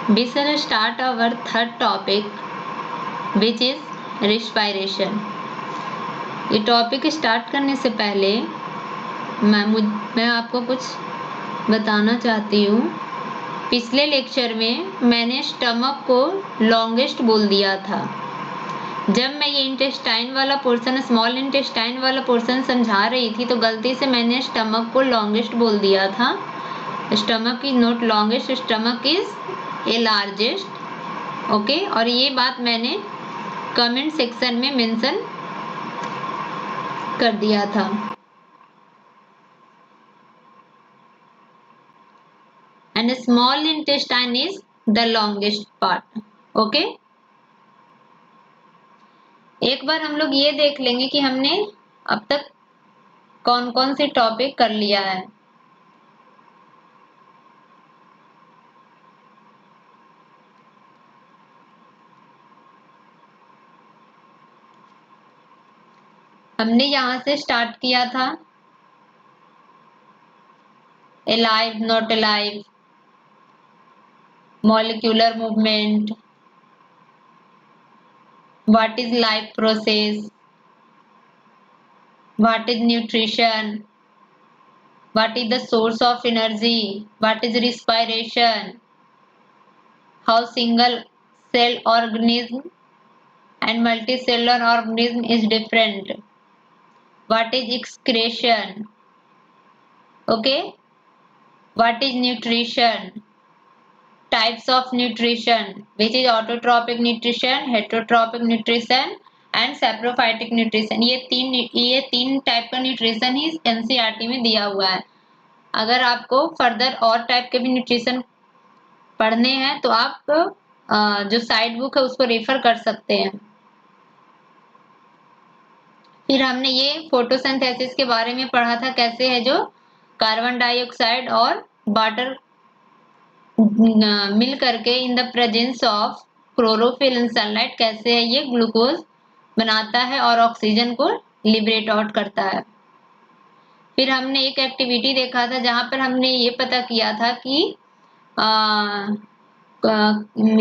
We shall start our third topic, which is respiration. ये topic start करने से पहले मैं आपको कुछ बताना चाहती हूँ। पिछले लेक्चर में मैंने स्टमक को लॉन्गेस्ट बोल दिया था। जब मैं ये इंटेस्टाइन वाला पोर्शन, स्मॉल इंटेस्टाइन वाला पोर्शन समझा रही थी तो गलती से मैंने स्टमक को लॉन्गेस्ट बोल दिया था। Stomach is not longest, stomach is a largest. Okay, और ये बात मैंने कमेंट सेक्शन में मेंशन कर दिया था। And small intestine is the longest part. Okay, एक बार हम लोग ये देख लेंगे कि हमने अब तक कौन कौन से टॉपिक कर लिया है। हमने यहां से स्टार्ट किया था alive not alive, molecular movement, what is life process, what is nutrition, what is the source of energy, what is respiration, how single cell organism and multicellular organism is different, what is excretion, okay, what is nutrition, types of nutrition, which is autotrophic nutrition, heterotrophic nutrition and saprophytic nutrition. ये तीन type का nutrition ही NCERT में दिया हुआ है। अगर आपको further और टाइप के भी न्यूट्रिशन पढ़ने हैं तो आप जो साइड बुक है उसको रेफर कर सकते हैं। फिर हमने ये फोटोसिंथेसिस के बारे में पढ़ा था, कैसे है जो कार्बन डाइऑक्साइड और वाटर मिल करके in the presence of chlorophyll and sunlight कैसे है ये ग्लूकोज बनाता है और ऑक्सीजन को लिबरेट आउट करता है। फिर हमने एक एक्टिविटी देखा था जहां पर हमने ये पता किया था कि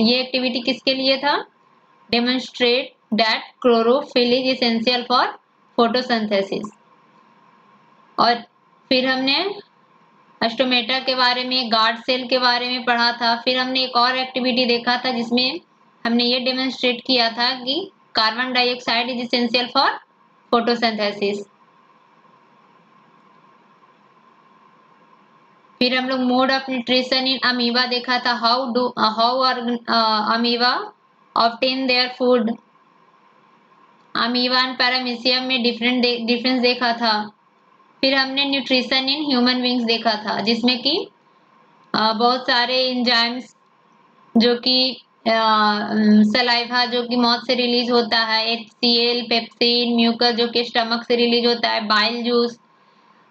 ये एक्टिविटी किसके लिए था, demonstrate that chlorophyll is essential for photosynthesis. और फिर हमने स्टोमेटा के बारे में, गार्ड सेल के बारे में पढ़ा था। फिर हमने एक और एक्टिविटी देखा था जिसमें हमने ये डेमोन्स्ट्रेट किया था कि carbon dioxide is essential for photosynthesis. फिर हम लोग mode of nutrition in amoeba देखा था, how are amoeba obtain their food. Amoeba and paramecium में डिफरेंस देखा था। फिर हमने न्यूट्रिशन इन ह्यूमन बींग्स देखा था जिसमें कि बहुत सारे एंजाइम्स जो कि सलाइवा जो कि माउथ से रिलीज होता है, HCl, पेप्सिन, म्यूकस जो कि स्टमक से रिलीज होता है, बाइल जूस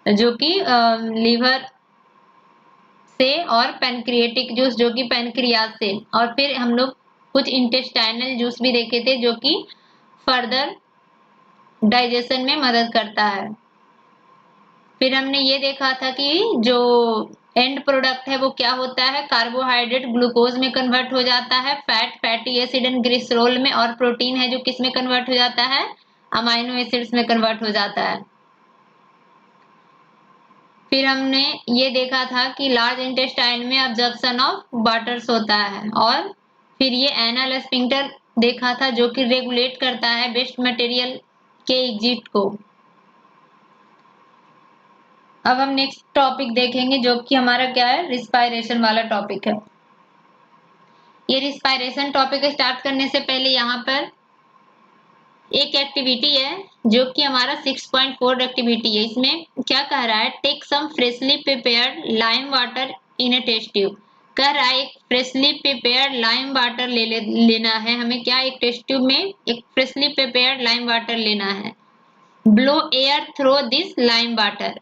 जो कि लीवर से, और पैनक्रिएटिक जूस जो कि पैनक्रियाज से। और फिर हम लोग कुछ इंटेस्टाइनल जूस भी देखे थे जो कि फर्दर डाइजेशन में मदद करता है। फिर हमने ये देखा था कि जो एंड प्रोडक्ट है वो क्या होता है, कार्बोहाइड्रेट ग्लूकोज में कन्वर्ट हो जाता है, fat fatty acid and glycerol में, और प्रोटीन है जो किस में कन्वर्ट हो जाता है, अमाइनो एसिड्स में कन्वर्ट हो जाता है। फिर हमने ये देखा था कि लार्ज इंटेस्टाइन में अब्जॉर्प्शन ऑफ वाटर्स होता है। और फिर ये एनल स्फिंक्टर देखा था जो कि रेगुलेट करता है वेस्ट मटेरियल के एग्जिट को। अब हम नेक्स्ट टॉपिक देखेंगे जो कि हमारा क्या है, रिस्पायरेशन वाला टॉपिक है। ये रिस्पायरेशन टॉपिक स्टार्ट करने से पहले यहाँ पर एक एक्टिविटी है जो कि हमारा 6.4 एक्टिविटी है। इसमें क्या कह रहा है, take some freshly prepared lime water in a test tube. कह रहा है एक फ्रेशली प्रिपेयर्ड लाइम वाटर लेना है हमें। क्या, एक टेस्ट ट्यूब में एक फ्रेशली प्रिपेयर्ड लाइम वाटर लेना है। Blow air through this lime water,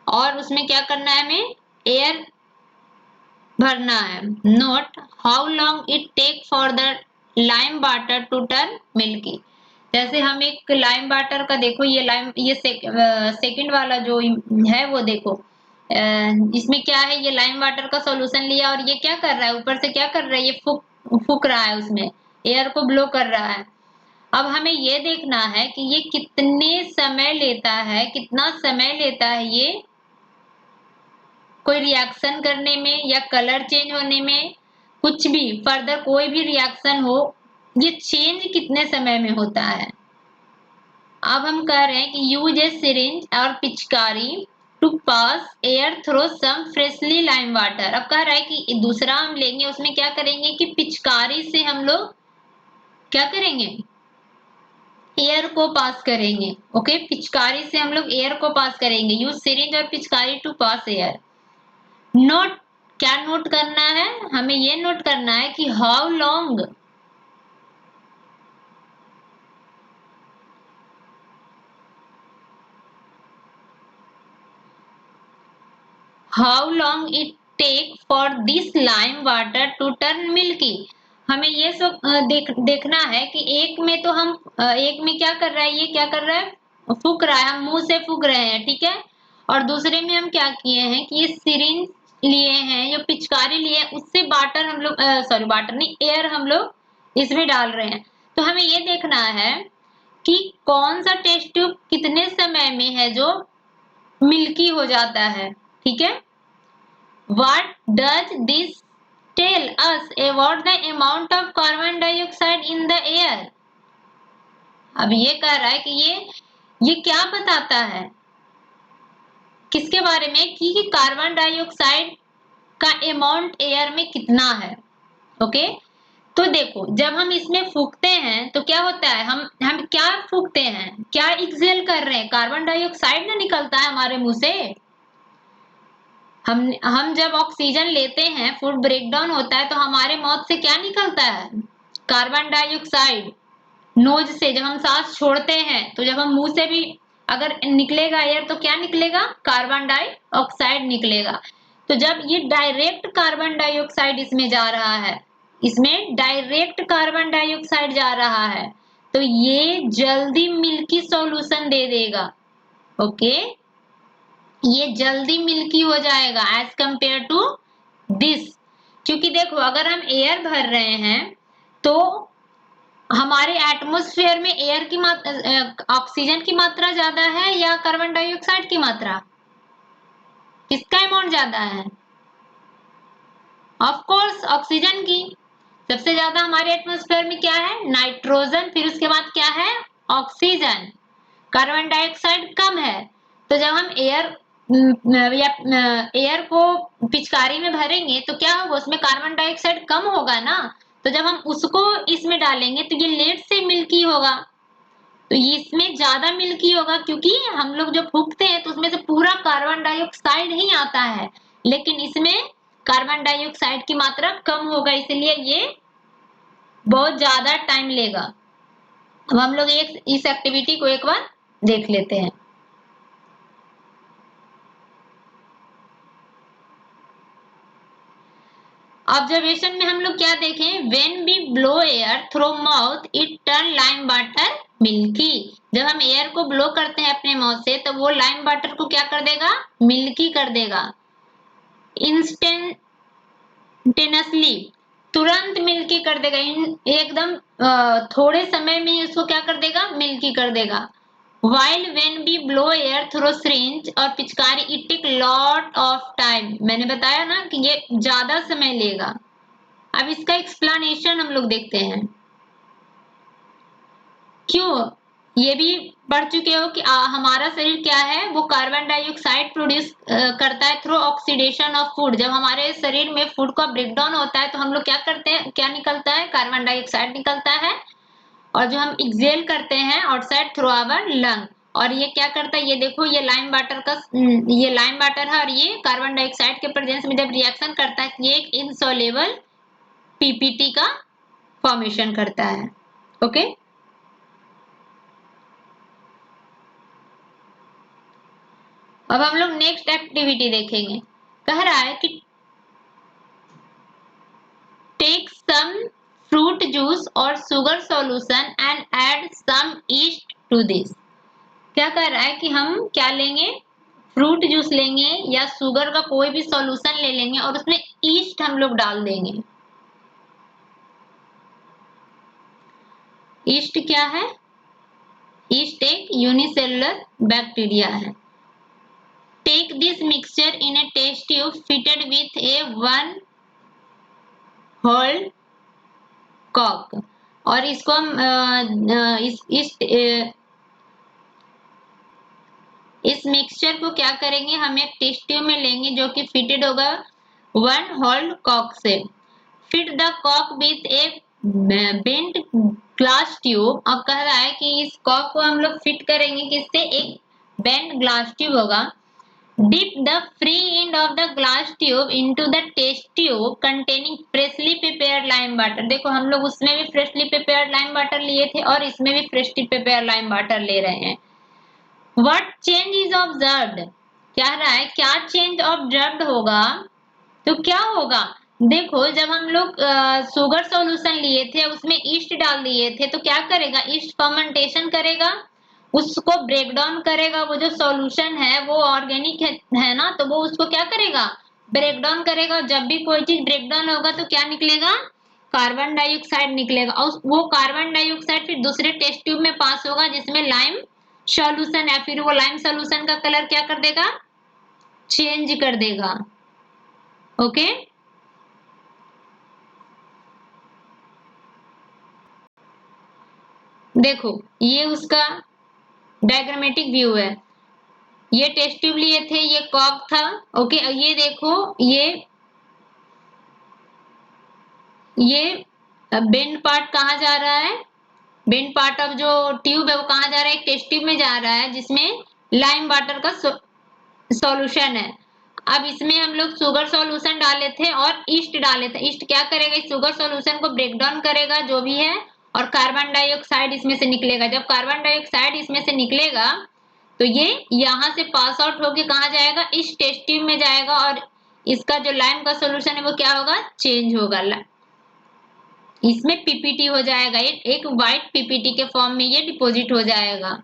और उसमें क्या करना है, हमें एयर भरना है। Note how long it take for the lime water to turn milky. जैसे हम एक लाइम वाटर का देखो, ये सेकंड वाला जो है वो देखो, इसमें क्या है, ये लाइम वाटर का सॉल्यूशन लिया और ये क्या कर रहा है, ऊपर से क्या कर रहा है, ये फूक रहा है, उसमें एयर को ब्लो कर रहा है। अब हमें ये देखना है कि ये कितने समय लेता है, कितना समय लेता है ये कोई रिएक्शन करने में या कलर चेंज होने में, कुछ भी फर्दर कोई भी रिएक्शन हो, ये चेंज कितने समय में होता है। अब हम कह रहे हैं कि यूज ए सिरिंज और पिचकारी to pass air through some freshly lime water. अब कह रहा है कि दूसरा हम लेंगे, उसमें क्या करेंगे कि पिचकारी से हम लोग क्या करेंगे, एयर को पास करेंगे। ओके, पिचकारी से हम लोग एयर को पास करेंगे। यूज सिरिंज और पिचकारी टू पास एयर। नोट, क्या नोट करना है, हमें ये नोट करना है कि how long, how long it take for this lime water to turn milky. हमें ये सब देखना है कि एक में तो हम एक में क्या कर रहा है, ये क्या कर रहा है, फूक रहा है, हम मुंह से फूक रहे हैं, ठीक है। और दूसरे में हम क्या किए हैं कि ये सिरिंज लिए हैं, जो पिचकारी लिए हैं, उससे वाटर हम लोग सॉरी वाटर नहीं, एयर हम लोग इसमें डाल रहे हैं। तो हमें ये देखना है कि कौन सा टेस्ट ट्यूब कितने समय में है जो मिल्की हो जाता है, ठीक है। What does this tell us about the amount of carbon dioxide in the air? अब ये कह रहा है कि ये क्या बताता है, किसके बारे में, कि कार्बन डाइऑक्साइड का अमाउंट एयर में कितना है। ओके, तो देखो जब हम इसमें फूकते हैं तो क्या होता है, हम क्या फूकते हैं, क्या एक्सहेल कर रहे हैं, कार्बन डाइऑक्साइड ना निकलता है हमारे मुंह से। हम जब ऑक्सीजन लेते हैं, फूड ब्रेकडाउन होता है, तो हमारे माउथ से क्या निकलता है, कार्बन डाइऑक्साइड। नोज से जब हम सांस छोड़ते हैं, तो जब हम मुंह से भी अगर निकलेगा एयर तो क्या निकलेगा, कार्बन डाइऑक्साइड निकलेगा। तो जब ये डायरेक्ट कार्बन डाइऑक्साइड इसमें जा रहा है, इसमें डायरेक्ट कार्बन डाइऑक्साइड जा रहा है, तो ये जल्दी मिल्की सॉल्यूशन दे देगा। ओके, ये जल्दी मिल्की हो जाएगा एज कंपेयर टू दिस। क्योंकि देखो अगर हम एयर भर रहे हैं तो हमारे एटमॉस्फेयर में एयर की मात्रा, ऑक्सीजन की मात्रा ज्यादा है या कार्बन डाइऑक्साइड की मात्रा, किसका अमाउंट ज्यादा है, ऑफ कोर्स ऑक्सीजन की। सबसे ज्यादा हमारे एटमॉस्फेयर में क्या है, नाइट्रोजन, फिर उसके बाद क्या है, ऑक्सीजन। कार्बन डाइऑक्साइड कम है। तो जब हम या एयर को पिचकारी में भरेंगे तो क्या होगा, उसमें कार्बन डाइऑक्साइड कम होगा ना। तो जब हम उसको इसमें डालेंगे तो ये लेट से मिल्की होगा, तो इसमें ज्यादा मिल्की होगा, क्योंकि हम लोग जो फूकते हैं तो उसमें से पूरा कार्बन डाइऑक्साइड ही आता है, लेकिन इसमें कार्बन डाइऑक्साइड की मात्रा कम होगा, इसलिए ये बहुत ज्यादा टाइम लेगा। अब हम लोग एक इस एक्टिविटी को एक बार देख लेते हैं। ऑब्जर्वेशन में हम लोग क्या देखें, when we blow air through mouth it turn lime water milky. जब हम एयर को ब्लो करते हैं अपने माउथ से तो वो लाइम वाटर को क्या कर देगा, मिल्की कर देगा। इंस्टेंटेनियसली, तुरंत मिल्की कर देगा, एकदम थोड़े समय में इसको क्या कर देगा, मिल्की कर देगा। While when we blow air through syringe और पिचकारी it take lot of time, मैंने बताया ना कि ये ज्यादा समय लेगा। अब इसका एक्सप्लेनेशन हम लोग देखते हैं। क्यों, ये भी पढ़ चुके हो कि हमारा शरीर क्या है, वो कार्बन डाइऑक्साइड प्रोड्यूस करता है थ्रू ऑक्सीडेशन ऑफ फूड। जब हमारे शरीर में फूड का ब्रेकडाउन होता है तो हम लोग क्या करते हैं, क्या निकलता है, कार्बन डाइऑक्साइड निकलता है, और जो हम एक्सहेल करते हैं आउटसाइड थ्रू आवर लंग। और ये क्या करता है, ये देखो ये लाइम वाटर का, ये लाइम वाटर है और ये कार्बन डाइऑक्साइड के प्रेजेंस में जब रिएक्शन करता है, ये एक इनसॉल्युबल पीपीटी का फॉर्मेशन करता है। ओके, अब हम लोग नेक्स्ट एक्टिविटी देखेंगे। कह रहा है कि टेक सम फ्रूट जूस और sugar solution and add some yeast to this. क्या कर रहा है कि हम क्या लेंगे, फ्रूट जूस लेंगे या शुगर का कोई भी सॉल्यूशन ले लेंगे और उसमें ईस्ट हम लोग डाल देंगे। ईस्ट क्या है? ईस्ट एक यूनिसेलुलर बैक्टीरिया है। Take this mixture in a test tube fitted with a 1 hole कॉक, और इसको हम इस मिक्सचर को क्या करेंगे, हम एक टेस्ट ट्यूब में लेंगे जो कि फिटेड होगा 1 होल कॉक से। फिट द कॉक with a bent glass tube. अब कह रहा है कि इस कॉक को हम लोग फिट करेंगे किससे? एक बेंट ग्लास ट्यूब होगा। Dip the free end of the glass tube into the test tube containing freshly prepared lime water. देखो हम लोग उसमें भी फ्रेशली प्रिपेयर्ड लाइम वाटर लिए थे और इसमें भी फ्रेशली प्रिपेयर्ड लाइम वाटर ले रहे हैं। What change is observed? क्या रहा है, क्या चेंज ऑब्जर्व होगा? तो क्या होगा, देखो जब हम लोग शुगर सॉल्यूशन लिए थे उसमें ईस्ट डाल दिए थे तो क्या करेगा, ईस्ट फर्मेंटेशन करेगा, उसको ब्रेक डाउन करेगा। वो जो सॉल्यूशन है वो ऑर्गेनिक है ना, तो वो उसको क्या करेगा, ब्रेक डाउन करेगा। जब भी कोई चीज ब्रेक डाउन होगा तो क्या निकलेगा, कार्बन डाइऑक्साइड निकलेगा, और वो कार्बन डाइऑक्साइड फिर दूसरे टेस्ट ट्यूब में पास होगा जिसमें लाइम सॉल्यूशन है। फिर वो लाइम सॉल्यूशन का कलर क्या कर देगा, चेंज कर देगा। ओके, देखो ये उसका डायग्रामेटिक व्यू है। ये टेस्ट ट्यूब लिए थे, ये कॉक था। ओके, ये देखो ये बेंड पार्ट कहाँ जा रहा है, बेंड पार्ट ऑफ जो ट्यूब है वो कहाँ जा रहा है, एक टेस्ट ट्यूब में जा रहा है जिसमें लाइम वाटर का सॉल्यूशन है। अब इसमें हम लोग शुगर सॉल्यूशन डाले थे और ईस्ट डाले थे। ईस्ट क्या करेगा, इस शुगर सॉल्यूशन को ब्रेक डाउन करेगा जो भी है, और कार्बन डाइऑक्साइड इसमें से निकलेगा। जब कार्बन डाइऑक्साइड इसमें से निकलेगा तो ये यहाँ से पास आउट होके कहाँ जाएगा, इस टेस्ट ट्यूब में जाएगा, और इसका जो लाइम का सॉल्यूशन है वो क्या होगा, चेंज होगा, इसमें पीपीटी हो जाएगा, ये एक व्हाइट पीपीटी के फॉर्म में ये डिपॉजिट हो जाएगा।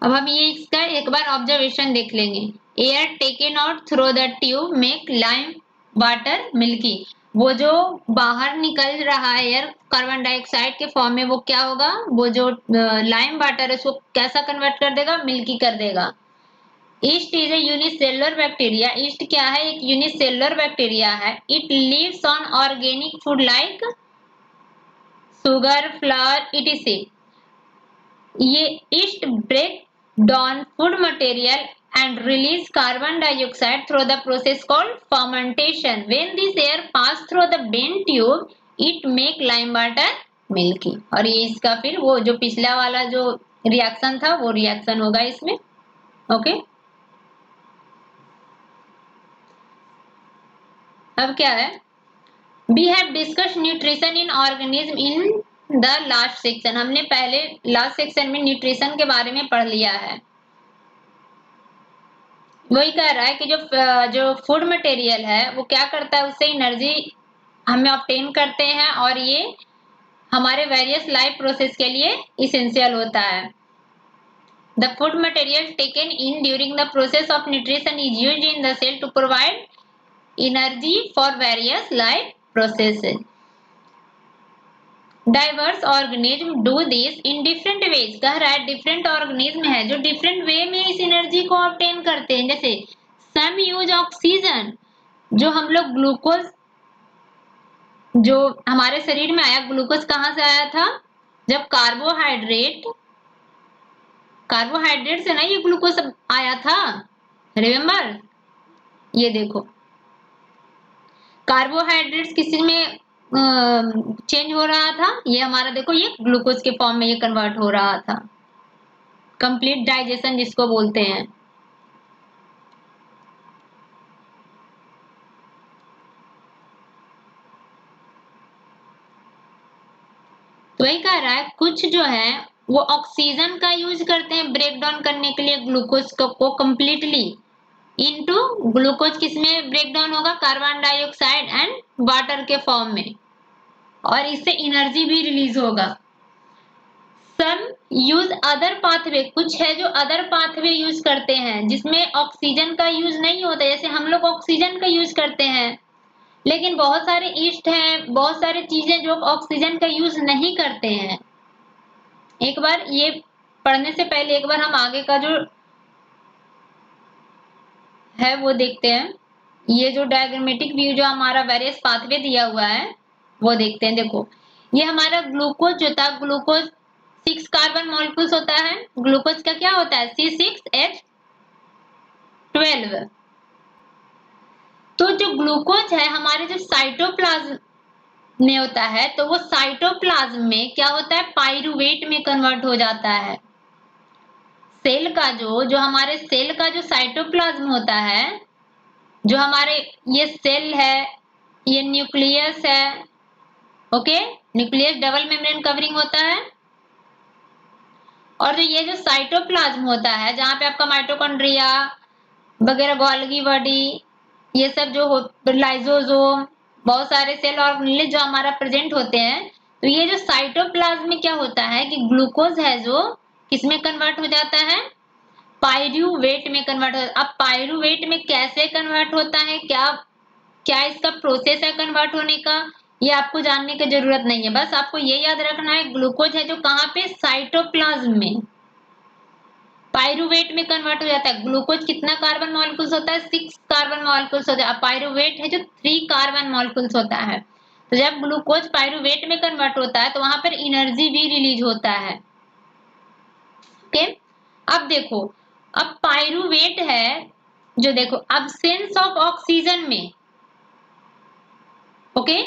अब हम ये इसका एक बार ऑब्जर्वेशन देख लेंगे। Air taken out through the tube make lime water milky. वो जो बाहर निकल रहा है एयर कार्बन डाइऑक्साइड के फॉर्म में, वो क्या होगा, वो जो लाइम वाटर है उसको कैसा कन्वर्ट कर देगा, मिल्की कर देगा। Yeast is a unicellular bacteria. Yeast क्या है, एक यूनिसेलुलर बैक्टीरिया है। It lives on organic food like sugar, flour, etc. ये yeast break down food material and release carbon dioxide through the process called fermentation. When this air pass through the bent tube, it make lime water milky. और ये इसका फिर वो जो पिछला वाला जो रिएक्शन था वो रिएक्शन होगा इसमें। ओके, अब क्या है, we have discussed nutrition in organism in the last section। हमने पहले लास्ट सेक्शन में न्यूट्रिशन के बारे में पढ़ लिया है। वही कह रहा है कि जो फूड मटेरियल है वो क्या करता है, उससे एनर्जी हमें ऑब्टेन करते हैं और ये हमारे वेरियस लाइफ प्रोसेस के लिए इसेंशियल होता है। The food material taken in during the process of nutrition is used in the cell to provide energy for various life processes. Diverse organism do this in different ways. कह रहा है different organism है जो different way में इस energy को obtain करते हैं। जैसे सम यूज ऑक्सीजन, जो हम लोग ग्लूकोज जो हमारे शरीर में आया, ग्लूकोज कहाँ से आया था, जब कार्बोहाइड्रेट से ना ये ग्लूकोज आया था, रिमेम्बर। ये देखो कार्बोहाइड्रेट्स किसी में चेंज हो रहा था, ये हमारा देखो ये ग्लूकोज के फॉर्म में ये कन्वर्ट हो रहा था, कंप्लीट डाइजेशन जिसको बोलते हैं। तो वही कह रहा है कुछ जो है वो ऑक्सीजन का यूज करते हैं ब्रेक डाउन करने के लिए ग्लूकोज को कंप्लीटली इनटू ग्लूकोज, किसमें ब्रेक डाउन होगा, कार्बन डाइऑक्साइड एंड वाटर के फॉर्म में, और इससे एनर्जी भी रिलीज होगा। सम यूज अदर पाथवे, कुछ है जो अदर पाथवे यूज करते हैं जिसमें ऑक्सीजन का यूज नहीं होता, जैसे हम लोग ऑक्सीजन का यूज करते हैं, लेकिन बहुत सारे ईस्ट हैं, बहुत सारी चीजें जो ऑक्सीजन का यूज नहीं करते हैं। एक बार ये पढ़ने से पहले एक बार हम आगे का जो है वो देखते हैं। ये जो डायग्रामेटिक व्यू जो हमारा वेरियस पाथवे दिया हुआ है वो देखते हैं। देखो ये हमारा ग्लूकोज जो था, ग्लूकोज 6 कार्बन मॉलिक्यूल्स होता है। ग्लूकोज का क्या होता है C6H12। तो जो ग्लूकोज है हमारे जो साइटोप्लाज्म में होता है, तो वो साइटोप्लाज्म में क्या होता है, पाइरूवेट में कन्वर्ट हो जाता है। सेल का जो हमारे सेल का जो साइटोप्लाज्म होता है, जो हमारे ये सेल है, ये न्यूक्लियस है, okay, nucleus double membrane covering होता है। और जो ये जो साइटोप्लाज्म होता है जहां पे आपका माइटोकॉन्ड्रिया वगैरह, गोल्गी बॉडी, ये सब जो लाइसोसोम, बहुत सारे सेल ऑर्गेनेल जो हमारा प्रेजेंट होते हैं। तो ये जो साइटोप्लाज्म में क्या होता है कि ग्लूकोज है जो किसमें कन्वर्ट हो जाता है, पाइरूवेट में कन्वर्ट हो। अब पाइरूवेट में कैसे कन्वर्ट होता है, क्या क्या इसका प्रोसेस है कन्वर्ट होने का, ये आपको जानने की जरूरत नहीं है। बस आपको ये याद रखना है ग्लूकोज है जो कहाँ पे, साइटोप्लाज्म में पाइरूवेट में कन्वर्ट हो जाता है। ग्लूकोज कितना कार्बन मॉलिक्यूल्स होता है, 6 कार्बन मॉलिक्यूल्स होता है। पाइरूवेट है जो 3 कार्बन मॉलिक्यूल्स होता है। तो जब ग्लूकोज पाइरूवेट में कन्वर्ट होता है तो वहां पर एनर्जी भी रिलीज होता है। ओके, अब देखो, अब पाइरूवेट है जो, देखो अब्सेंस ऑफ ऑक्सीजन में, ओके,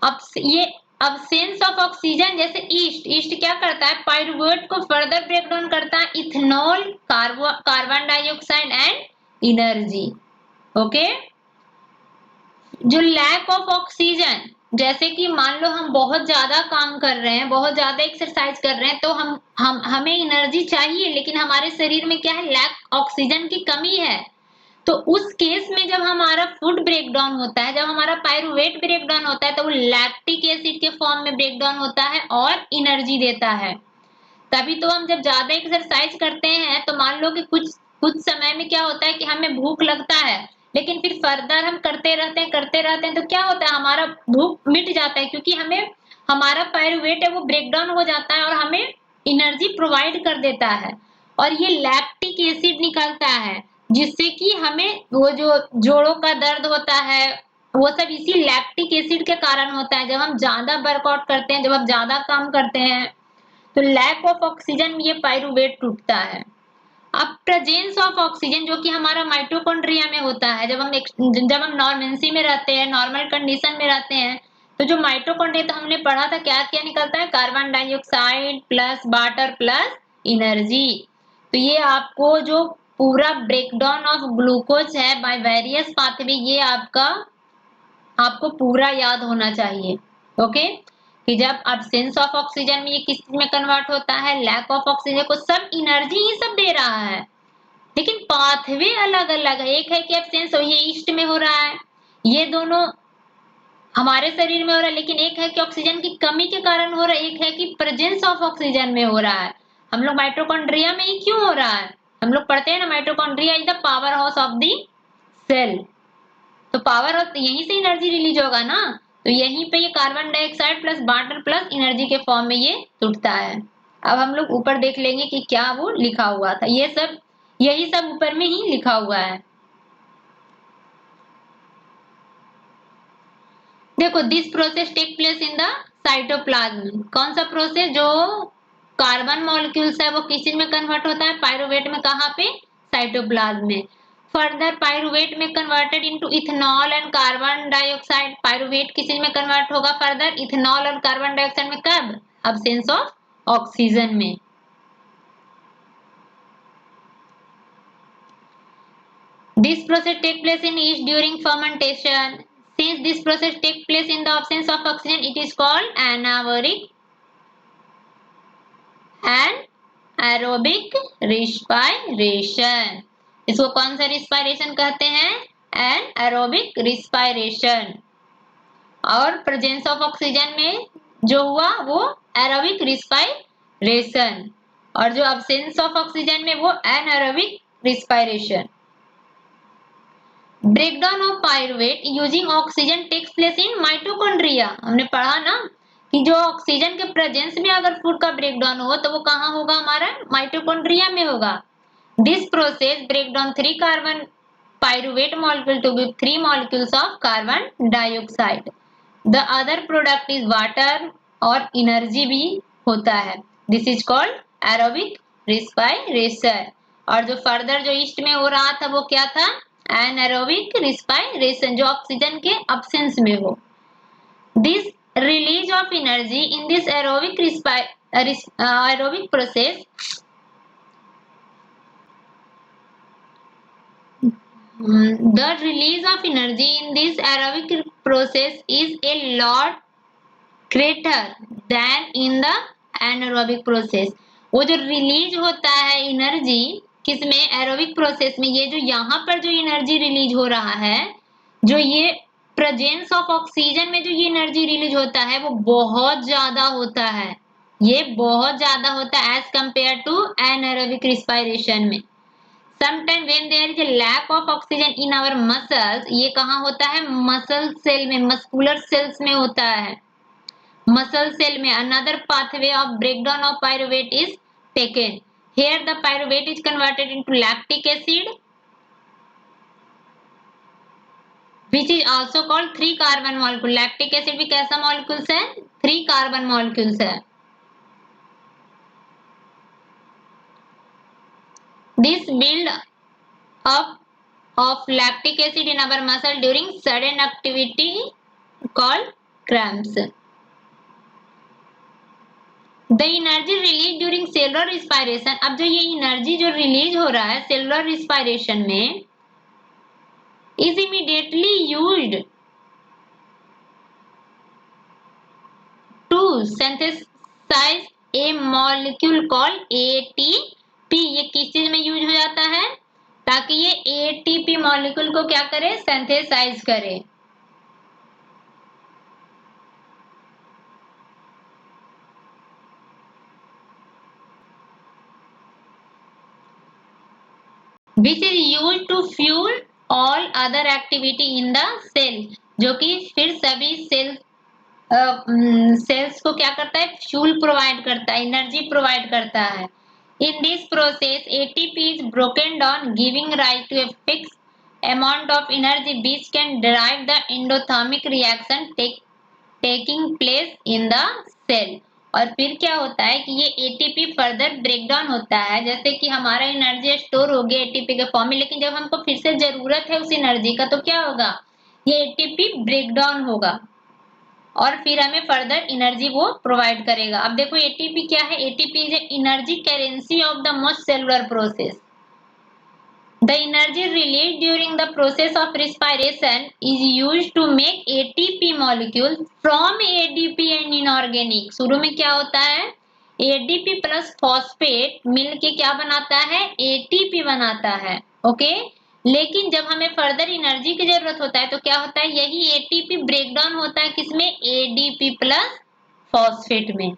अब ये अब्सेंस ऑफ ऑक्सीजन, जैसे ईस्ट, ईस्ट क्या करता है, पाइरूवेट को फर्दर ब्रेक डाउन करता है, ethanol, carbon dioxide and energy. Okay, जो लैक ऑफ ऑक्सीजन, जैसे कि मान लो हम बहुत ज्यादा काम कर रहे हैं, बहुत ज्यादा एक्सरसाइज कर रहे हैं, तो हमें एनर्जी चाहिए, लेकिन हमारे शरीर में क्या है, लैक ऑक्सीजन की कमी है। तो उस केस में जब हमारा फूड ब्रेक डाउन होता है, जब हमारा पाइरूवेट ब्रेक डाउन होता है, तो वो लैक्टिक एसिड के फॉर्म में ब्रेक डाउन होता है और एनर्जी देता है। तभी तो हम जब ज्यादा एक्सरसाइज करते हैं तो मान लो कि कुछ कुछ समय में क्या होता है कि हमें भूख लगता है, लेकिन फिर फर्दर हम करते रहते हैं तो क्या होता है, हमारा भूख मिट जाता है, क्योंकि हमें हमारा पाइरूवेट है वो ब्रेक डाउन हो जाता है और हमें एनर्जी प्रोवाइड कर देता है। और ये लैक्टिक एसिड निकलता है जिससे कि हमें वो जो जोड़ों का दर्द होता है वो सब इसी लैक्टिक एसिड के कारण होता है। जब हम ज्यादा वर्कआउट करते हैं, जब हम ज्यादा काम करते हैं, तो लैक ऑफ ऑक्सीजन में ये पाइरूवेट टूटता है। अब प्रेजेंस ऑफ ऑक्सीजन जो कि हमारा माइटोकॉन्ड्रिया में होता है, जब हम नॉर्मेंसी में रहते हैं, नॉर्मल कंडीशन में रहते हैं, तो जो माइटोकॉन्ड्रिया, तो हमने पढ़ा था क्या क्या निकलता है, carbon dioxide plus water plus energy. तो ये आपको जो पूरा ब्रेकडाउन ऑफ ग्लूकोज है बाय वेरियस पाथवे, ये आपको पूरा याद होना चाहिए। ओके, कि जब अब्सेंस ऑफ ऑक्सीजन में ये किस में कन्वर्ट होता है, लैक ऑफ ऑक्सीजन को, सब एनर्जी ही सब दे रहा है, लेकिन पाथवे अलग अलग है। एक है कि एब्सेंस हो, ये ईस्ट में हो रहा है, ये दोनों हमारे शरीर में हो रहा है, लेकिन एक है कि ऑक्सीजन की कमी के कारण हो रहा है, एक है कि प्रेजेंस ऑफ ऑक्सीजन में हो रहा है। हम लोग माइटोकॉन्ड्रिया में ही क्यों हो रहा है, हम लोग पढ़ते हैं ना, mitochondria is the power house of the cell. तो पावर हाउस, यहीं से एनर्जी रिलीज होगा ना, तो यहीं पे ये carbon dioxide plus water plus energy के फॉर्म में ये टूटता है। अब हम लोग ऊपर देख लेंगे कि क्या वो लिखा हुआ था, ये सब यही सब ऊपर में ही लिखा हुआ है। देखो, this process take place in the cytoplasm. कौन सा प्रोसेस, जो कार्बन मॉलिक्यूल्स है वो किस चीज में कन्वर्ट होता है, पाइरूवेट में, कहाँ पे, साइटोप्लाज्म में। फर्दर पाइरूवेट में converted into ethanol and carbon dioxide. Pyruvate किस चीज में कन्वर्ट होगा, फर्दर इथेनॉल और कार्बन डाइऑक्साइड में, कब, अब्सेंस ऑफ ऑक्सीजन में। This process take place in yeast during fermentation. Since this process take place in the absence of oxygen, it is called anaerobic respiration. इसको कौन सा respiration कहते हैं, एनाएरोबिक respiration. और प्रेजेंस ऑफ ऑक्सीजन में जो हुआ वो एरोबिक रिस्पायरेशन रेशन, और जो अब्सेंस ऑफ ऑक्सीजन में वो anaerobic respiration. Breakdown of pyruvate using oxygen takes place in mitochondria. हमने पढ़ा ना कि जो ऑक्सीजन के प्रेजेंस में अगर फूड का ब्रेकडाउन हो तो वो कहाँ होगा, हमारा माइटोकॉन्ड्रिया में होगा। This process break down 3 carbon pyruvate molecule to give 3 molecules of carbon dioxide. The other product is water और एनर्जी भी होता है। This is called aerobic respiration. और जो फर्दर जो ईस्ट में हो रहा था वो क्या था, एनारोबिक रिस्पायरेशन, जो ऑक्सीजन के अब्सेंस में हो। This release of energy in this aerobic process the release of energy in this aerobic process is a lot greater than in the anaerobic process। वो जो रिलीज होता है एनर्जी किसमें, aerobic process में, ये जो यहाँ पर जो एनर्जी रिलीज हो रहा है, जो ये प्रेजेंस ऑफ ऑक्सीजन में जो ये एनर्जी रिलीज होता है वो बहुत ज्यादा होता है, ये बहुत ज्यादा होता है एज कंपेयर टू एनाएरोबिक रिस्पायरेशन में। Sometimes when there is a lack of oxygen in our muscles, ये कहाँ होता है, मसल सेल में, मस्कुलर सेल्स में होता है, मसल सेल में। Another pathway of breakdown of pyruvate is taken. Here the pyruvate is converted into lactic acid, which is also called 3 carbon molecule। lactic acid भी कैसा molecules है, 3 carbon molecules है। This build up of lactic acid in our muscle during sudden activity called cramps। The energy released during cellular respiration, अब जो ये energy जो release हो रहा है सेलुलर रिस्पायरेशन में, is immediately used to synthesize a molecule called ATP। ये किस चीज में यूज हो जाता है, ताकि ये ATP मॉलिक्यूल को क्या करे, सिंथेसाइज करे। Which is used to fuel all other activity in the cell, जो कि फिर सभी सेल्स को क्या करता है, फ्यूल प्रोवाइड करता है, एनर्जी प्रोवाइड करता है। In this process ATP is broken down giving rise to a fix amount of energy which can drive the endothermic reaction taking place in the cell. और फिर क्या होता है कि ये एटीपी फर्दर ब्रेकडाउन होता है, जैसे कि हमारा एनर्जी स्टोर हो गया एटीपी के फॉर्म में, लेकिन जब हमको फिर से जरूरत है उस एनर्जी का तो क्या होगा, ये एटीपी ब्रेकडाउन होगा और फिर हमें फर्दर एनर्जी वो प्रोवाइड करेगा। अब देखो एटीपी क्या है, ATP is energy currency of the most cellular process. The energy released during the process of respiration is used to make ATP molecule from ADP and inorganic। शुरू में क्या होता है, ADP प्लस फॉस्फेट मिलके क्या बनाता है, ATP बनाता है। ओके, लेकिन जब हमें फर्दर एनर्जी की जरूरत होता है तो क्या होता है, यही ATP ब्रेकडाउन होता है किसमें, ADP प्लस फॉस्फेट में।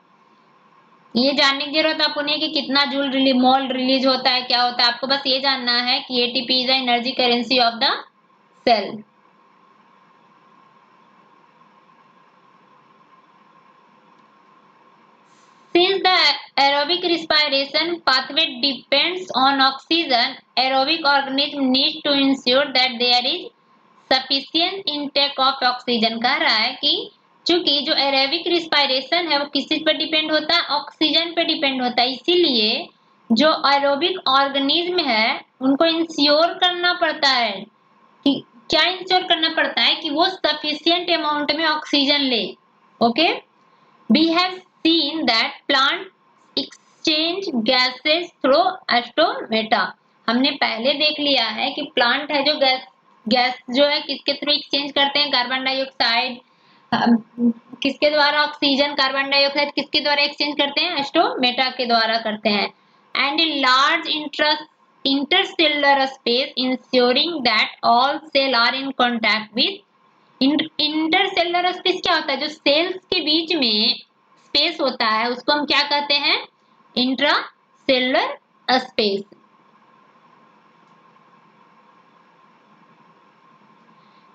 ये जानने की जरूरत आपको नहीं कि कितना जूल मोल रिलीज होता है, क्या होता है, आपको बस ये जानना है कि ATP is the energy currency of the cell. Since the aerobic respiration pathway depends on oxygen, aerobic organism needs to ensure that there is sufficient intake of oxygen। कह रहा है कि चूंकि जो एरोबिक रिस्पायरेशन है वो किस चीज पर डिपेंड होता है, ऑक्सीजन पे डिपेंड होता है, इसीलिए जो एरोबिक ऑर्गेनिज्म है उनको इंश्योर करना पड़ता है कि क्या इंश्योर करना पड़ता है कि वो सफिशिएंट अमाउंट में ऑक्सीजन ले। Okay, we have seen that plant exchange gases through stomata. हमने पहले देख लिया है कि प्लांट है जो गैस जो है किसके थ्रू एक्सचेंज करते हैं, कार्बन डाइऑक्साइड किसके द्वारा, ऑक्सीजन कार्बन डाइऑक्साइड किसके द्वारा एक्सचेंज करते हैं, एस्टोमेटा के द्वारा करते हैं। And a large intercellular space ensuring that all cell are in contact with intercellular space क्या होता है, जो सेल्स के बीच में स्पेस होता है उसको हम क्या कहते हैं, intracellular space.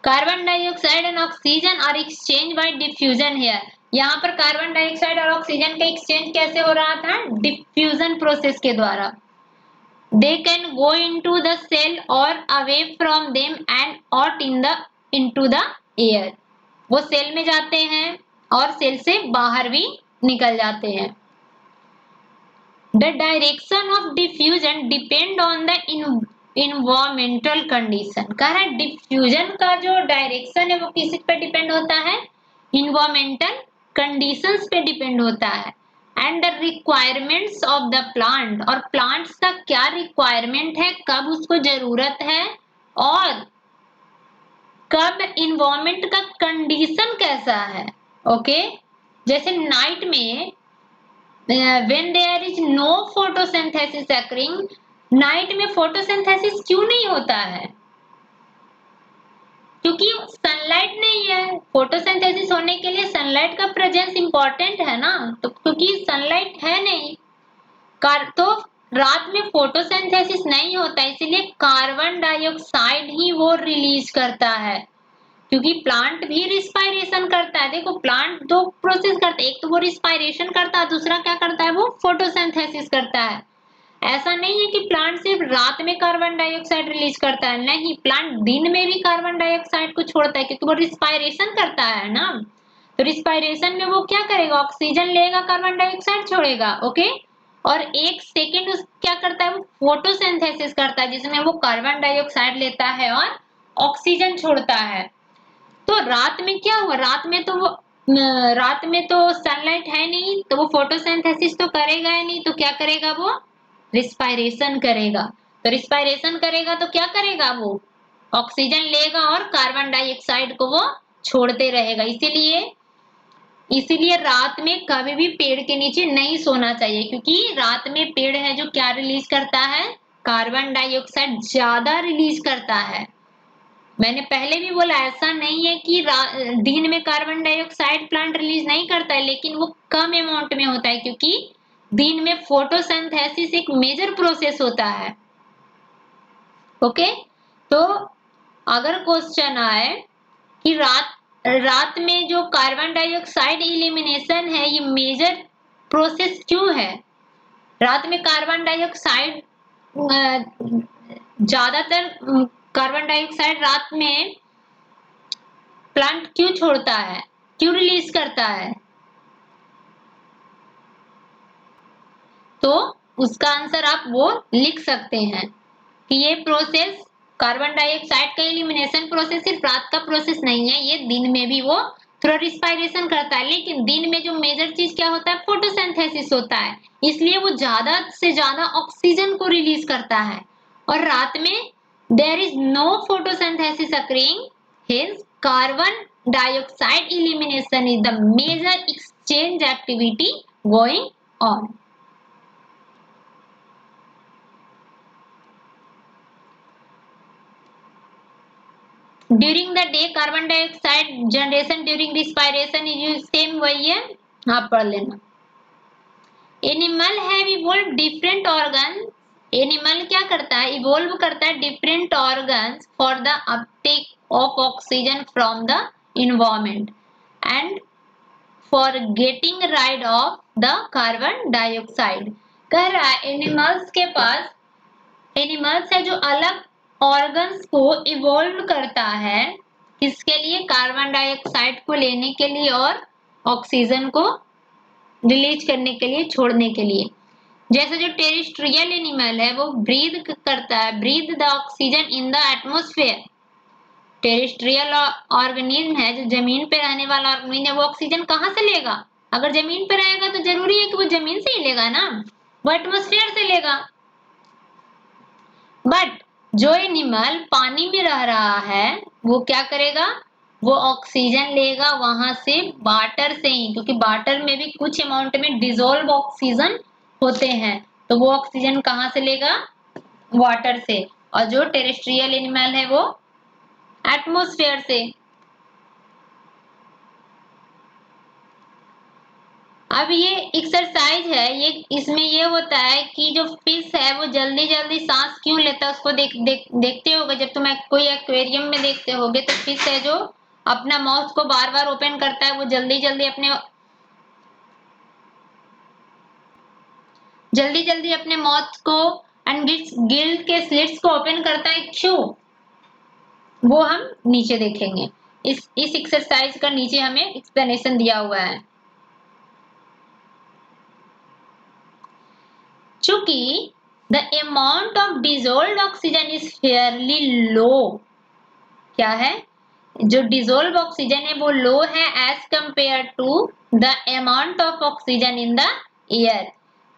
Carbon dioxide and oxygen are exchange by diffusion here. यहाँ पर कार्बन डाइऑक्साइड और ऑक्सीजन का एक्सचेंज कैसे हो रहा था? डिफ्यूजन प्रोसेस के द्वारा। They can go into the cell और away from them and out into the air. वो सेल में जाते हैं और सेल से बाहर भी निकल जाते हैं। The direction of diffusion depend on the environmental condition. कह रहा है डिफ्यूजन का जो डायरेक्शन है वो किस पे डिपेंड होता है? इन्वायरमेंटल कंडीशंस पे डिपेंड होता है। And the requirements of the plant, और प्लांट्स का क्या रिक्वायरमेंट है, कब उसको जरूरत है और कब इन्वायरमेंट का कंडीशन कैसा है। ओके, जैसे नाइट में when there is no photosynthesis occurring, night में फोटोसिंथेसिस क्यों नहीं होता है? क्योंकि सनलाइट नहीं है। फोटोसिंथेसिस होने के लिए सनलाइट का प्रेजेंस इंपॉर्टेंट है ना, तो क्योंकि सनलाइट है नहीं तो रात में फोटोसिंथेसिस नहीं होता, इसीलिए कार्बन डाइऑक्साइड ही वो रिलीज करता है। क्योंकि प्लांट भी रिस्पायरेशन करता है। देखो प्लांट दो प्रोसेस करता है, एक तो वो रिस्पायरेशन करता है, दूसरा क्या करता है? वो फोटोसिंथेसिस करता है। ऐसा नहीं है कि प्लांट सिर्फ रात में कार्बन डाइऑक्साइड रिलीज करता है, नहीं, प्लांट दिन में भी कार्बन डाइऑक्साइड को छोड़ता है क्योंकि वो रिस्पायरेशन करता है ना। तो रिस्पायरेशन में वो क्या करेगा? ऑक्सीजन लेगा, कार्बन डाइऑक्साइड छोड़ेगा। ओके, और एक सेकेंड उस क्या करता है? वो फोटोसिंथेसिस करता है जिसमें वो कार्बन डाइऑक्साइड लेता है और ऑक्सीजन छोड़ता है। तो रात में क्या हुआ? रात में तो सनलाइट है नहीं, तो वो फोटोसिंथेसिस तो करेगा ही नहीं, तो क्या करेगा? वो रिस्पायरेशन करेगा। तो रिस्पायरेशन करेगा तो क्या करेगा? वो ऑक्सीजन लेगा और कार्बन डाइऑक्साइड को वो छोड़ते रहेगा। इसीलिए रात में कभी भी पेड़ के नीचे नहीं सोना चाहिए, क्योंकि रात में पेड़ है जो क्या रिलीज करता है? कार्बन डाइऑक्साइड ज्यादा रिलीज करता है। मैंने पहले भी बोला ऐसा नहीं है कि दिन में कार्बन डाइऑक्साइड प्लांट रिलीज नहीं करता है, लेकिन वो कम अमाउंट में होता है क्योंकि दिन में फोटोसिंथेसिस एक मेजर प्रोसेस होता है। ओके, तो अगर क्वेश्चन आए कि रात में जो कार्बन डाइऑक्साइड इलिमिनेशन है ये मेजर प्रोसेस क्यों है? रात में कार्बन डाइऑक्साइड ज्यादातर कार्बन डाइऑक्साइड रात में प्लांट क्यों छोड़ता है, क्यों रिलीज करता है? तो उसका आंसर आप वो लिख सकते हैं कि ये प्रोसेस कार्बन डाइऑक्साइड का एलिमिनेशन प्रोसेस सिर्फ रात का प्रोसेस नहीं है, ये दिन में भी वो थोड़ा रिस्पायरेशन करता है, लेकिन दिन में जो मेजर चीज क्या होता है? फोटोसिंथेसिस होता है, इसलिए वो ज्यादा से ज्यादा ऑक्सीजन को रिलीज करता है। और रात में there is no photosynthesis occurring, hence carbon dioxide elimination is the major exchange activity going on. During the day carbon dioxide generation during respiration is same वही है, आप पढ़ लेना। Animal have evolve different organ. Animal क्या करता है? Evolve करता है different organs for the Uptake of oxygen from the environment and for getting ride of the carbon dioxide. कह रहा है एनिमल्स के पास एनिमल्स है जो अलग ऑर्गन्स को इवॉल्व करता है, किसके लिए? कार्बन डाइऑक्साइड को लेने के लिए और ऑक्सीजन को रिलीज करने के लिए, छोड़ने के लिए। जैसे जो टेरेस्ट्रियल एनिमल है वो ब्रीद करता है, breathe the oxygen in the atmosphere. Terrestrial organism है जो जमीन पे रहने वाला ऑर्गेनिज्म है, वो ऑक्सीजन कहाँ से लेगा? अगर जमीन पे रहेगा तो जरूरी है कि वो जमीन से ही लेगा ना, वो एटमोस्फेयर से लेगा। बट जो एनिमल पानी में रह रहा है वो क्या करेगा? वो ऑक्सीजन लेगा वहां से, वाटर से ही, क्योंकि वाटर में भी कुछ अमाउंट में डिजोल्व ऑक्सीजन होते हैं, तो वो ऑक्सीजन कहाँ से लेगा? वाटर से। और जो टेरेस्ट्रियल एनिमल है वो एटमोस्फेयर से। अब ये एक्सरसाइज है, ये इसमें ये होता है कि जो फिश है वो जल्दी जल्दी सांस क्यों लेता है उसको देखते होगे। जब तुम कोई एक्वेरियम में देखते होगे तो फिश है जो अपना माउथ को बार बार ओपन करता है, वो जल्दी जल्दी अपने माउथ को एंड गिल के स्लिट्स को ओपन करता है। क्यों, वो हम नीचे देखेंगे। इस एक्सरसाइज का नीचे हमें एक्सप्लेनेशन दिया हुआ है। चूंकि the amount of dissolve oxygen is fairly low, क्या है, जो डिजोल्व ऑक्सीजन है वो लो है as compare to the amount of oxygen in the air.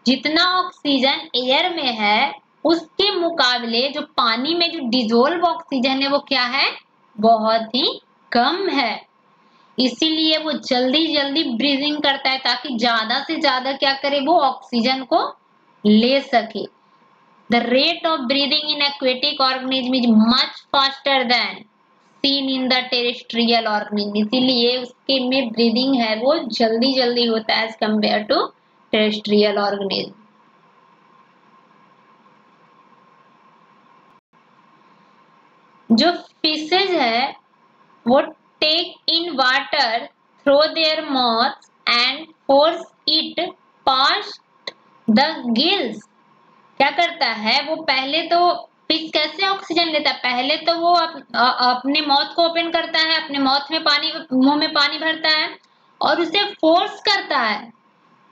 जितना ऑक्सीजन एयर में है उसके मुकाबले जो पानी में जो डिजोल्व ऑक्सीजन है वो क्या है, बहुत ही कम है। इसीलिए वो जल्दी जल्दी ब्रीदिंग करता है ताकि ज्यादा से ज्यादा क्या करे, वो ऑक्सीजन को ले सके। The rate of breathing in aquatic organism is much faster than seen in the terrestrial organism. इसीलिए उसके में ब्रीदिंग है वो जल्दी जल्दी होता है as compare to terrestrial organism. जो फिशेज है वो take in water through their mouth and force it past the gills. क्या करता है वो, पहले तो फिश कैसे ऑक्सीजन लेता है, पहले तो वो अपने माउथ को ओपन करता है, अपने माउथ में पानी, मुंह में पानी भरता है और उसे फोर्स करता है,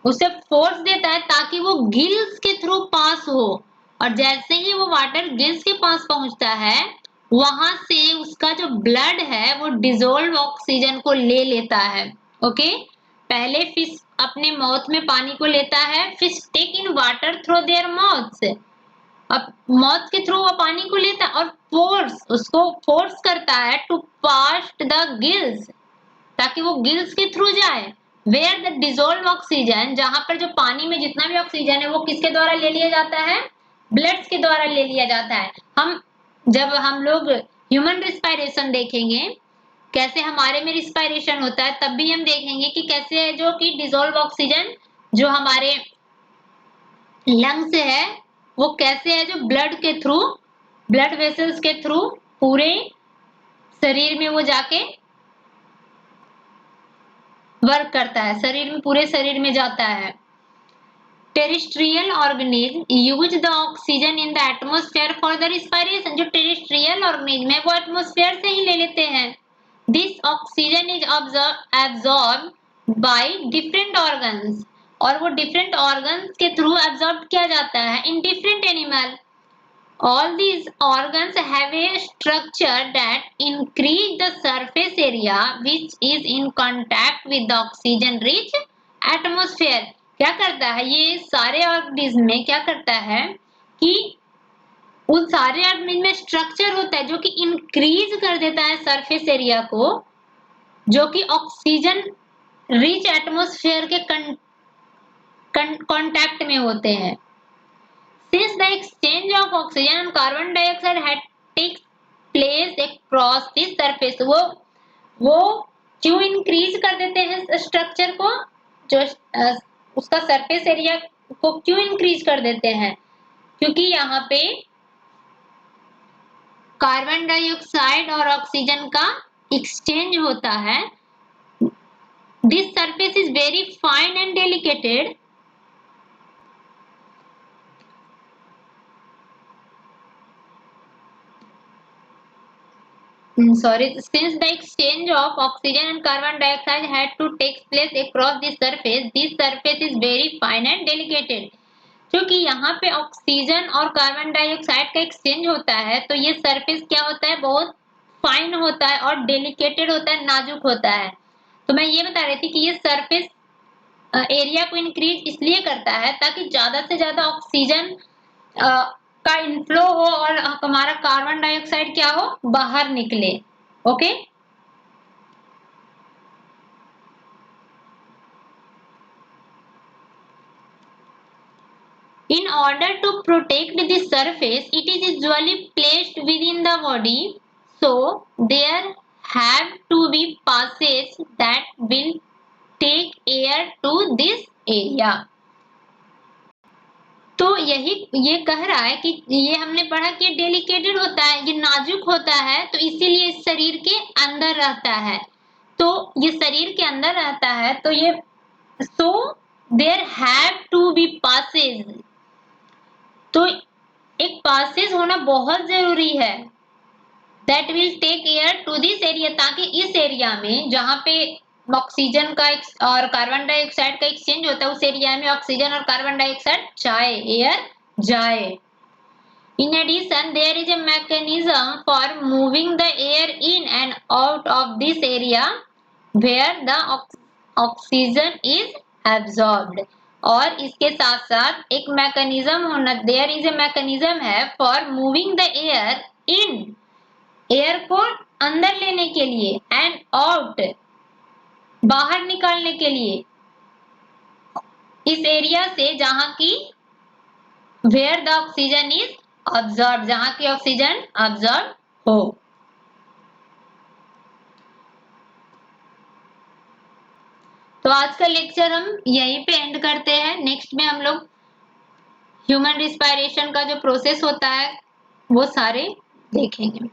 उसे फोर्स देता है ताकि वो गिल्स के थ्रू पास हो। और जैसे ही वो वाटर गिल्स के पास पहुंचता है वहां से उसका जो ब्लड है वो डिजोल्व ऑक्सीजन को ले लेता है। ओके, पहले फिश अपने माउथ में पानी को लेता है, fish take in water through their mouth से, अब माउथ के थ्रू वो पानी को लेता है और उसको फोर्स करता है टू पास द गिल्स, ताकि वो गिल्स के थ्रू जाए। वेयर द डिजोल्व ऑक्सीजन, जहां पर जो पानी में जितना भी ऑक्सीजन है वो किसके द्वारा ले लिया जाता है, ब्लड्स के द्वारा ले लिया जाता है। जब हम लोग ह्यूमन रिस्पायरेशन देखेंगे, कैसे हमारे में रिस्पायरेशन होता है, तब भी हम देखेंगे कि कैसे है जो कि डिजोल्व ऑक्सीजन जो हमारे लंग्स है वो कैसे है जो ब्लड के थ्रू, ब्लड वेसल्स के थ्रू पूरे शरीर में वो जाके वर्क करता है, शरीर में, पूरे शरीर में जाता है। Terrestrial organism use the oxygen in the atmosphere for the respiration. जो टेरेस्ट्रियल ऑर्गेनिज्म है वो एटमॉस्फेयर से ही ले लेते हैं। This oxygen is absorb by different organs, और वो डिफरेंट ऑर्गन्स के थ्रू एब्जॉर्ब किया जाता है in different animal. All these organs have a structure that increase the surface area which is in contact with the oxygen rich atmosphere। क्या करता है ये सारे ऑर्गेनिज्म में, क्या करता है कि उन सारे ऑर्गेनिज्म में स्ट्रक्चर होता है जो कि इंक्रीज कर देता है सरफेस एरिया को, जो कि ऑक्सीजन रिच एटमॉस्फेयर के कांटेक्ट में होते हैं। Since the exchange of oxygen and carbon dioxide had takes place across this surface, वो क्यों इंक्रीज कर देते हैं स्ट्रक्चर को, जो उसका सरफेस एरिया को क्यों इंक्रीज कर देते हैं, क्योंकि यहाँ पे कार्बन डाइऑक्साइड और ऑक्सीजन का एक्सचेंज होता है। This surface is very fine and delicated. Since the exchange of oxygen and carbon dioxide had to take place across this surface is very fine and delicate। क्योंकि यहाँ पे oxygen और carbon dioxide का exchange होता है तो ये surface क्या होता है, बहुत फाइन होता है और डेलिकेटेड होता है, नाजुक होता है। तो मैं ये बता रही थी कि ये सरफेस एरिया को इंक्रीज इसलिए करता है ताकि ज्यादा से ज्यादा ऑक्सीजन का इनफ्लो हो और हमारा कार्बन डाइऑक्साइड क्या हो, बाहर निकले। Okay, in order to protect the surface it is usually placed within the body, so there have to be passages that will take air to this area. तो ये कह रहा है कि ये हमने पढ़ा कि डेलिकेटेड होता है, ये नाजुक होता है, तो इसीलिए इस शरीर के अंदर रहता है। तो ये शरीर के अंदर रहता है, तो ये so there have to be passage, तो एक पासेज होना बहुत जरूरी है। That will take air to this area, ताकि इस एरिया में जहां पे ऑक्सीजन का और कार्बन डाइऑक्साइड का एक्सचेंज होता है, उस एरिया में ऑक्सीजन और कार्बन डाइऑक्साइड जाए, एयर जाए। In addition, there is a mechanism for moving the air in and out of this area where the oxygen is absorbed. और इसके साथ साथ एक मैकेनिज्म होना, देयर इज ए मैकेनिज्म है for moving the air in, air को अंदर लेने के लिए, एंड आउट बाहर निकालने के लिए, इस एरिया से जहां की where the oxygen is absorb, जहां की ऑक्सीजन ऑब्जॉर्ब हो। तो आज का लेक्चर हम यहीं पे एंड करते हैं। नेक्स्ट में हम लोग ह्यूमन रिस्पायरेशन का जो प्रोसेस होता है वो सारे देखेंगे।